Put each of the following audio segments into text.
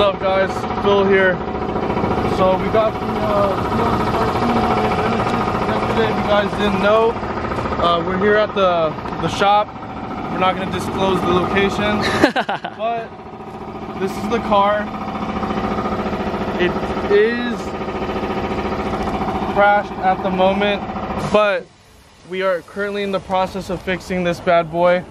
up, guys? Phil here. So we got the yesterday. If you guys didn't know, we're here at the shop. We're not going to disclose the location, but this is the car. It is crashed at the moment, but we are currently in the process of fixing this bad boy.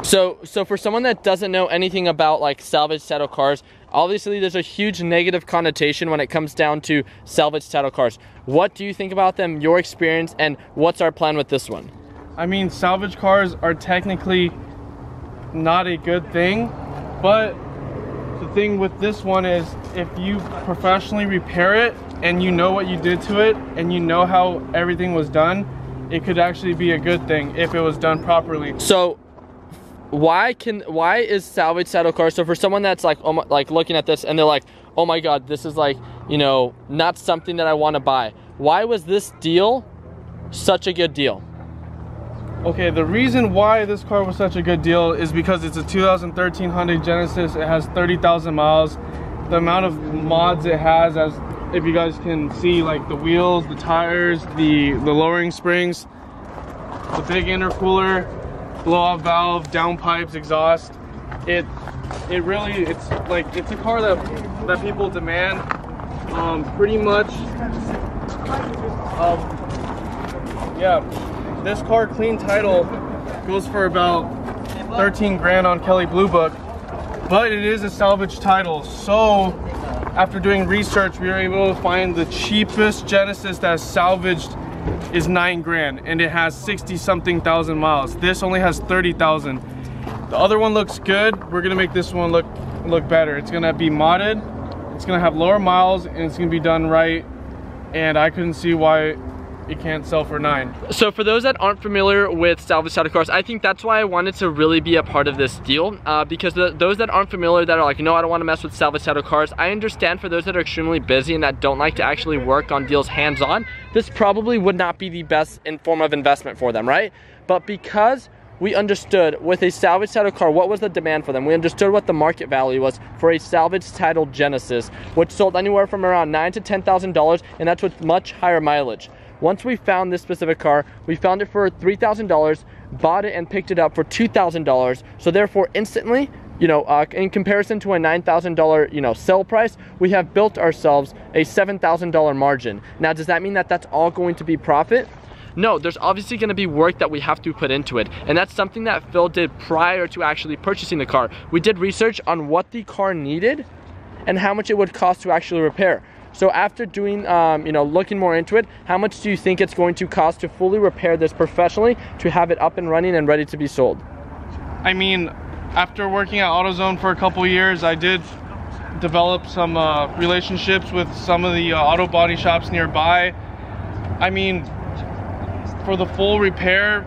So for someone that doesn't know anything about like salvage title cars, obviously there's a huge negative connotation when it comes down to salvage title cars. What do you think about them, your experience, and what's our plan with this one? I mean, salvage cars are technically not a good thing, but the thing with this one is if you professionally repair it and you know what you did to it and you know how everything was done, it could actually be a good thing if it was done properly. So why is salvage title cars, so for someone that's like looking at this and they're like, oh my god, this is like, you know, not something that I want to buy, why was this deal such a good deal? Okay, the reason why this car was such a good deal is because it's a 2013 Hyundai Genesis. It has 30,000 miles. The amount of mods it has, as if you guys can see, like the wheels, the tires, the lowering springs, the big intercooler, blow-off valve, downpipes, exhaust. It's a car that people demand. Pretty much, yeah. This car, clean title, goes for about 13 grand on Kelley Blue Book, but it is a salvage title. So after doing research, we were able to find the cheapest Genesis that's salvaged is 9 grand, and it has 60-something thousand miles. This only has 30,000. The other one looks good. We're gonna make this one look better. It's gonna be modded, it's gonna have lower miles, and it's gonna be done right, and I couldn't see why it can't sell for 9. So for those that aren't familiar with salvage title cars, I think that's why I wanted to really be a part of this deal, because those that aren't familiar, that are like, no, I don't want to mess with salvage title cars, I understand. For those that are extremely busy and that don't like to actually work on deals hands-on, this probably would not be the best form of investment for them, right? But because we understood with a salvage title car what was the demand for them, we understood what the market value was for a salvage title Genesis, which sold anywhere from around $9,000 to $10,000, and that's with much higher mileage. Once we found this specific car, we found it for $3,000, bought it and picked it up for $2,000. So therefore, instantly, you know, in comparison to a $9,000, you know, sell price, we have built ourselves a $7,000 margin. Now, does that mean that that's all going to be profit? No, there's obviously going to be work that we have to put into it, and that's something that Phil did prior to actually purchasing the car. We did research on what the car needed and how much it would cost to actually repair. So after doing, you know, looking more into it, how much do you think it's going to cost to fully repair this professionally, to have it up and running and ready to be sold? I mean, after working at AutoZone for a couple years, I did develop some relationships with some of the auto body shops nearby. I mean, for the full repair,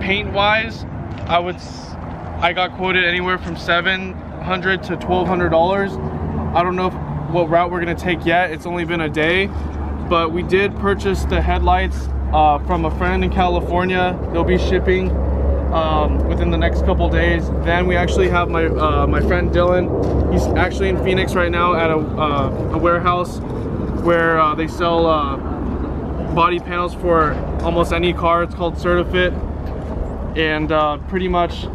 paint-wise, I got quoted anywhere from $700 to $1,200. I don't know what route we're gonna take yet. It's only been a day, but we did purchase the headlights from a friend in California. They'll be shipping within the next couple days. Then we actually have my friend Dylan. He's actually in Phoenix right now at a warehouse where they sell body panels for almost any car. It's called Certifit, and pretty much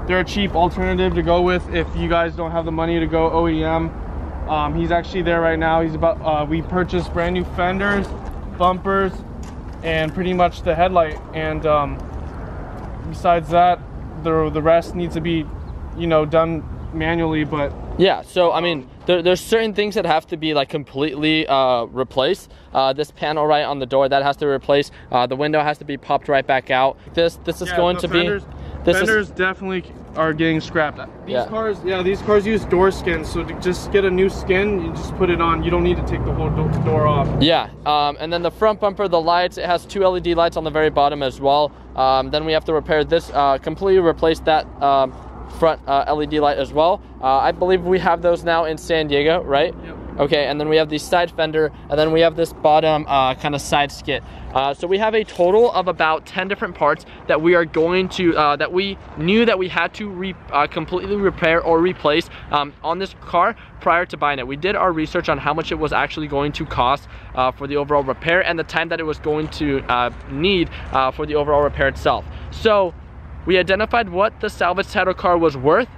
they're a cheap alternative to go with if you guys don't have the money to go OEM. He's actually there right now. We purchased brand new fenders, bumpers, and pretty much the headlight. And besides that, the rest needs to be, you know, done manually. But yeah, so I mean, there's certain things that have to be like completely replaced. This panel right on the door, that has to be replaced. The window has to be popped right back out. This is going to be. Fenders definitely are getting scrapped. These cars use door skins, so to just get a new skin, you just put it on. You don't need to take the whole door off. Yeah, and then the front bumper, the lights, it has 2 LED lights on the very bottom as well. Then we have to repair this, completely replace that front LED light as well. I believe we have those now in San Diego, right? Yep. okay, and then we have the side fender, and then we have this bottom kind of side skid. So we have a total of about 10 different parts that we are going to, that we knew that we had to completely repair or replace on this car prior to buying it. We did our research on how much it was actually going to cost for the overall repair and the time that it was going to need for the overall repair itself. So we identified what the salvage title car was worth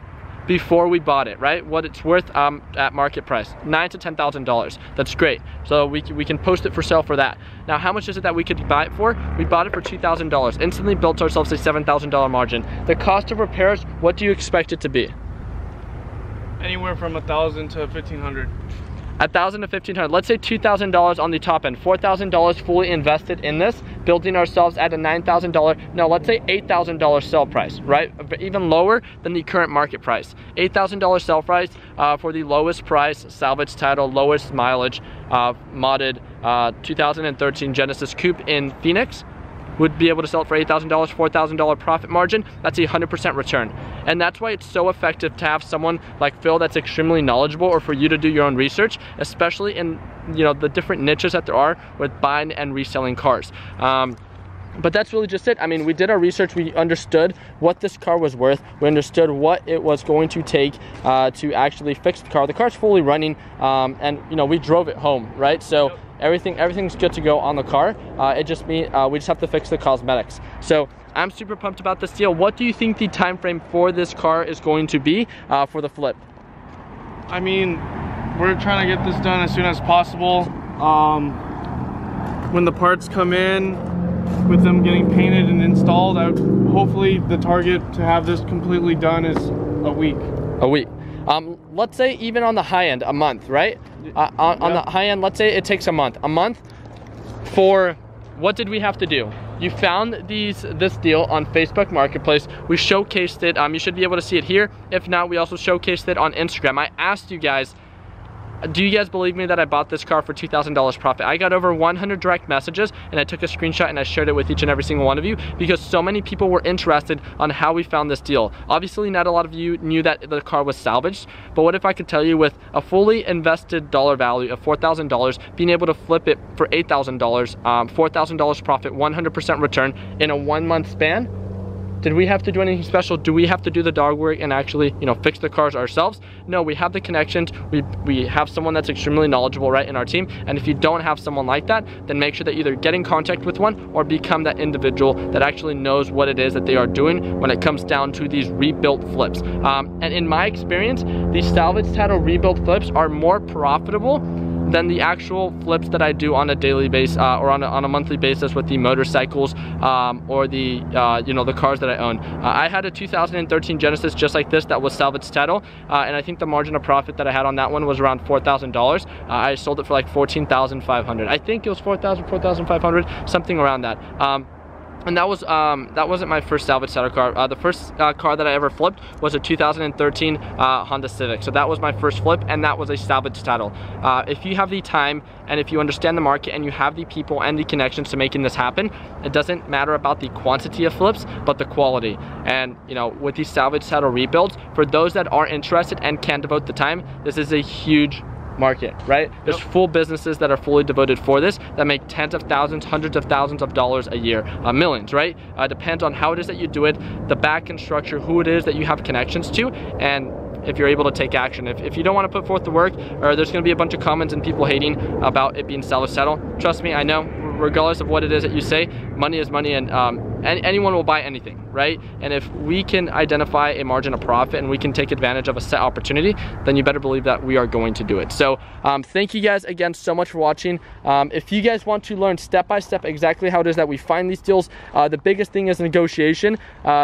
before we bought it, right? What it's worth at market price, $9,000 to $10,000. That's great. So we can post it for sale for that. Now, how much is it that we could buy it for? We bought it for $2,000. Instantly built ourselves a $7,000 margin. The cost of repairs, what do you expect it to be? Anywhere from $1,000 to $1,500. $1,000 to $1,500. Let's say $2,000 on the top end. $4,000 fully invested in this, building ourselves at a $9,000. No, let's say $8,000 sell price, right? Even lower than the current market price. $8,000 sell price for the lowest price salvage title, lowest mileage, modded 2013 Genesis Coupe in Phoenix. Would be able to sell it for $8,000, $4,000 profit margin. That's a 100% return. And that's why it's so effective to have someone like Phil that's extremely knowledgeable, or for you to do your own research, especially in, you know, the different niches that there are with buying and reselling cars. But that's really just it. I mean, we did our research, we understood what this car was worth, we understood what it was going to take to actually fix the car. The car's fully running, and you know, we drove it home, right? So yep. Everything's good to go on the car. We just have to fix the cosmetics. So I'm super pumped about this deal. What do you think the time frame for this car is going to be for the flip? I mean, we're trying to get this done as soon as possible. When the parts come in, with them getting painted and installed, hopefully the target to have this completely done is a week. A week. Let's say even on the high end, a month, right? On the high end, let's say it takes a month. A month for, what did we have to do? You found this deal on Facebook Marketplace. We showcased it. You should be able to see it here. If not, we also showcased it on Instagram. I asked you guys, do you guys believe me that I bought this car for $2,000 profit? I got over 100 direct messages, and I took a screenshot and I shared it with each and every single one of you because so many people were interested on how we found this deal. Obviously, not a lot of you knew that the car was salvaged, but what if I could tell you with a fully invested dollar value of $4,000, being able to flip it for $8,000, $4,000 profit, 100% return in a 1 month span? Did we have to do anything special? Do we have to do the dog work and actually, you know, fix the cars ourselves? No, we have the connections. We have someone that's extremely knowledgeable, right, in our team. And if you don't have someone like that, then make sure that you either get in contact with one or become that individual that actually knows what it is that they are doing when it comes down to these rebuilt flips. And in my experience, these salvage title rebuilt flips are more profitable than the actual flips that I do on a daily basis or on a monthly basis with the motorcycles or the you know, the cars that I own. I had a 2013 Genesis just like this that was salvage title, and I think the margin of profit that I had on that one was around $4,000. I sold it for like $14,500. I think it was $4,000, $4,500, something around that. And that wasn't my first salvage title car. The first car that I ever flipped was a 2013 Honda Civic. So that was my first flip, and that was a salvage title. If you have the time and if you understand the market and you have the people and the connections to making this happen, it doesn't matter about the quantity of flips, but the quality. And you know, with these salvage title rebuilds, for those that are interested and can devote the time, this is a huge market, right? There's full businesses that are fully devoted for this that make tens of thousands, hundreds of thousands of dollars a year, millions, right? Depends on how it is that you do it, the back end structure, who it is that you have connections to, and if you're able to take action. If you don't want to put forth the work, or there's going to be a bunch of comments and people hating about it being salvage title, trust me, I know, regardless of what it is that you say, money is money, and anyone will buy anything, right? And if we can identify a margin of profit and we can take advantage of a set opportunity, then you better believe that we are going to do it. So thank you guys again so much for watching. If you guys want to learn step by step exactly how it is that we find these deals, the biggest thing is negotiation,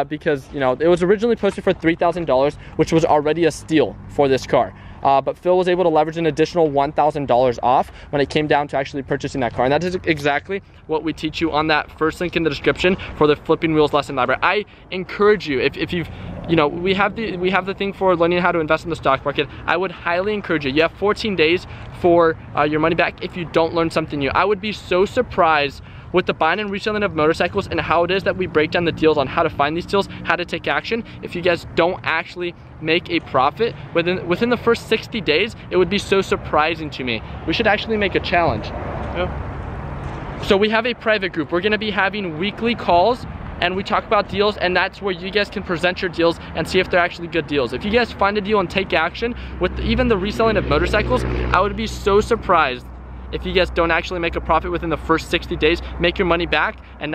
because you know, it was originally posted for $3,000, which was already a steal for this car. But Phil was able to leverage an additional $1,000 off when it came down to actually purchasing that car. And that is exactly what we teach you on that first link in the description for the Flipping Wheels lesson library. I encourage you, if you've, you know, we have the thing for learning how to invest in the stock market. I would highly encourage you. You have 14 days for your money back if you don't learn something new. I would be so surprised with the buying and reselling of motorcycles and how it is that we break down the deals on how to find these deals, how to take action, if you guys don't actually make a profit within the first 60 days, it would be so surprising to me. We should actually make a challenge. Yeah. So we have a private group. We're gonna be having weekly calls and we talk about deals, and that's where you guys can present your deals and see if they're actually good deals. If you guys find a deal and take action with even the reselling of motorcycles, I would be so surprised if you guys don't actually make a profit within the first 60 days, make your money back, and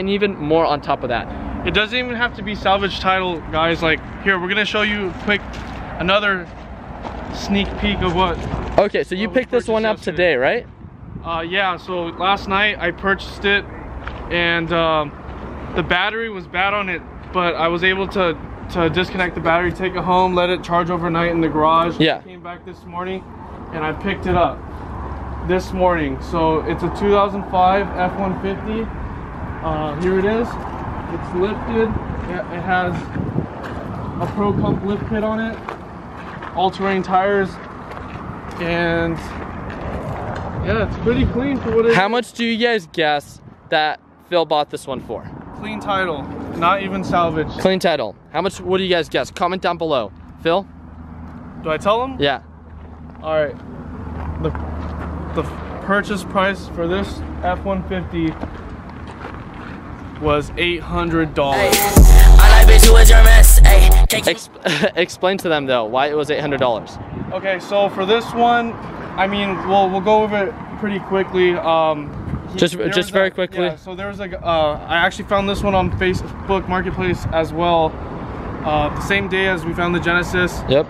even more on top of that. It doesn't even have to be salvage title, guys. Like, here, we're gonna show you another sneak peek of what. Okay, so you picked this one up today, right? Yeah, so last night I purchased it, and the battery was bad on it, but I was able to disconnect the battery, take it home, let it charge overnight in the garage. Yeah. I came back this morning and I picked it up this morning. So it's a 2005 F-150. Here it is. It's lifted. It has a Pro Comp lift kit on it, all-terrain tires, and yeah, it's pretty clean for what it is. How much do you guys guess that Phil bought this one for? Clean title, not even salvage. Clean title. How much, what do you guys guess? Comment down below. Phil? Do I tell them? Yeah. All right. The purchase price for this F-150 was $800. Explain to them though why it was $800. Okay, so for this one, I mean, we'll go over it pretty quickly. Just very quickly. Yeah, so there was like, I actually found this one on Facebook Marketplace as well. The same day as we found the Genesis. Yep.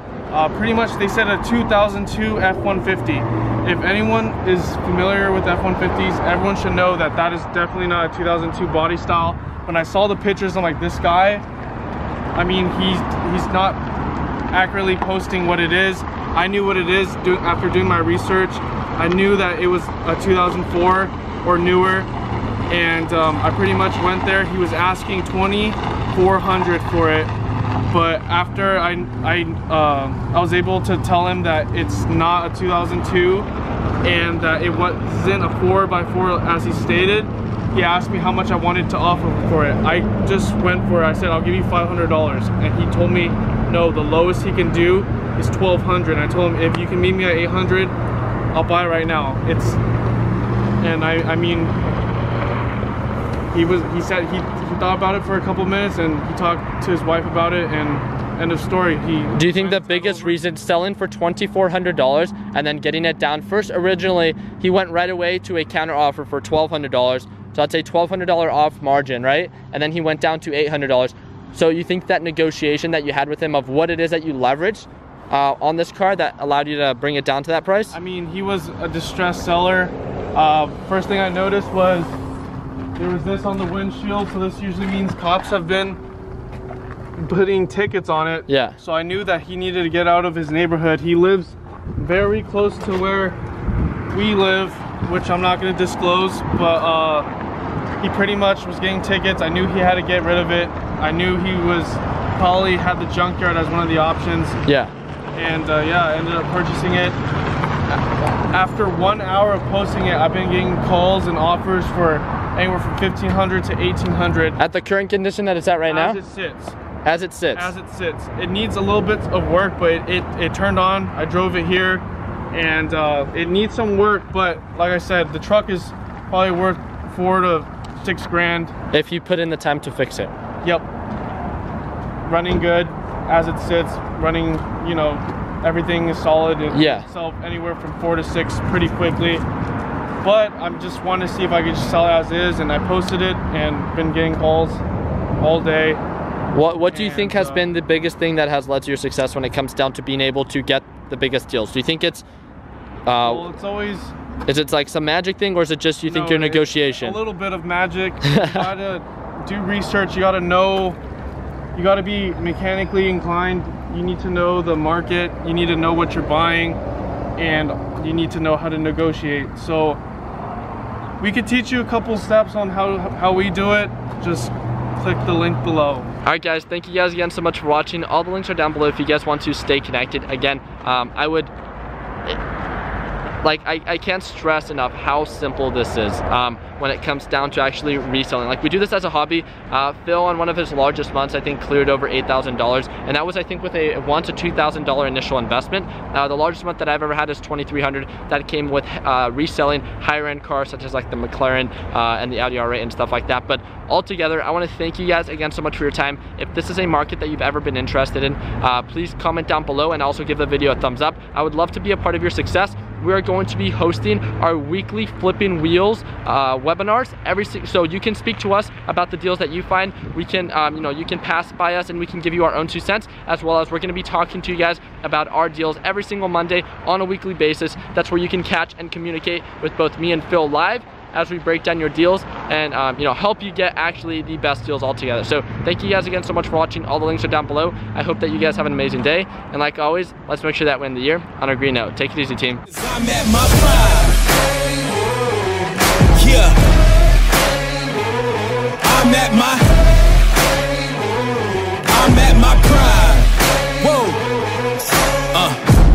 Pretty much they said a 2002 F-150. If anyone is familiar with F-150s, everyone should know that that is definitely not a 2002 body style. When I saw the pictures, I'm like, this guy, I mean, he's not accurately posting what it is. I knew what it is after doing my research. I knew that it was a 2004 or newer, and I pretty much went there. He was asking $2,400 for it, but after I was able to tell him that it's not a 2002 and that it wasn't a 4x4 as he stated, he asked me how much I wanted to offer for it. I just went for it. I said, I'll give you $500, and he told me no, the lowest he can do is $1,200. I told him, if you can meet me at $800, I'll buy it right now. And I mean, he said he thought about it for a couple minutes, and he talked to his wife about it, and end of story. Do you think the biggest reason selling for $2,400 and then getting it down? First, originally he went right away to a counter offer for $1,200, so I'd say $1,200 off margin, right? And then he went down to $800. So you think that negotiation that you had with him of what it is that you leveraged on this car that allowed you to bring it down to that price? I mean, he was a distressed seller. First thing I noticed was there was this on the windshield, so this usually means cops have been putting tickets on it. Yeah. So I knew that he needed to get out of his neighborhood. He lives very close to where we live, which I'm not going to disclose, but he pretty much was getting tickets. I knew he had to get rid of it. I knew he was probably had the junkyard as one of the options. Yeah. And yeah, I ended up purchasing it. After 1 hour of posting it, I've been getting calls and offers for anywhere from $1,500 to $1,800. At the current condition that it's at right now? As it sits. As it sits. As it sits. It needs a little bit of work, but it turned on. I drove it here, and it needs some work, but like I said, the truck is probably worth $4,000 to $6,000. If you put in the time to fix it. Yep. Running good as it sits, running, you know, everything is solid. It yeah. Itself anywhere from 4 to 6 pretty quickly. But I'm just wanting to see if I could just sell it as is, and I posted it and been getting calls all day. What do you think has been the biggest thing that has led to your success when it comes down to being able to get the biggest deals? Do you think it's well, it's always, is it like some magic thing, or is it just you think your negotiation? A little bit of magic. You gotta do research, you gotta know, you gotta be mechanically inclined, you need to know the market, you need to know what you're buying, and you need to know how to negotiate. So we could teach you a couple steps on how we do it. Just click the link below. Alright guys, thank you guys again so much for watching. All the links are down below if you guys want to stay connected. Again, like I can't stress enough how simple this is when it comes down to actually reselling. Like, we do this as a hobby. Phil, on one of his largest months, I think cleared over $8,000, and that was, I think, with a $1,000 to $2,000 initial investment. The largest month that I've ever had is $2,300. That came with reselling higher end cars such as like the McLaren and the Audi R8 and stuff like that. But altogether, I want to thank you guys again so much for your time. If this is a market that you've ever been interested in, please comment down below and also give the video a thumbs up. I would love to be a part of your success. We are going to be hosting our weekly Flipping Wheels webinars so you can speak to us about the deals that you find. We can, you know, you can pass by us and we can give you our own 2 cents, as well as we're going to be talking to you guys about our deals every single Monday on a weekly basis. That's where you can catch and communicate with both me and Phil live as we break down your deals and you know, help you get actually the best deals altogether. So thank you guys again so much for watching. All the links are down below. I hope that you guys have an amazing day, and like always, let's make sure that we end the year on a green note. Take it easy, team. I'm at my prime. Yeah. I'm at my prime. Whoa.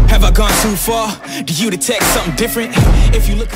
Have I gone too far? Do you detect something different? If you look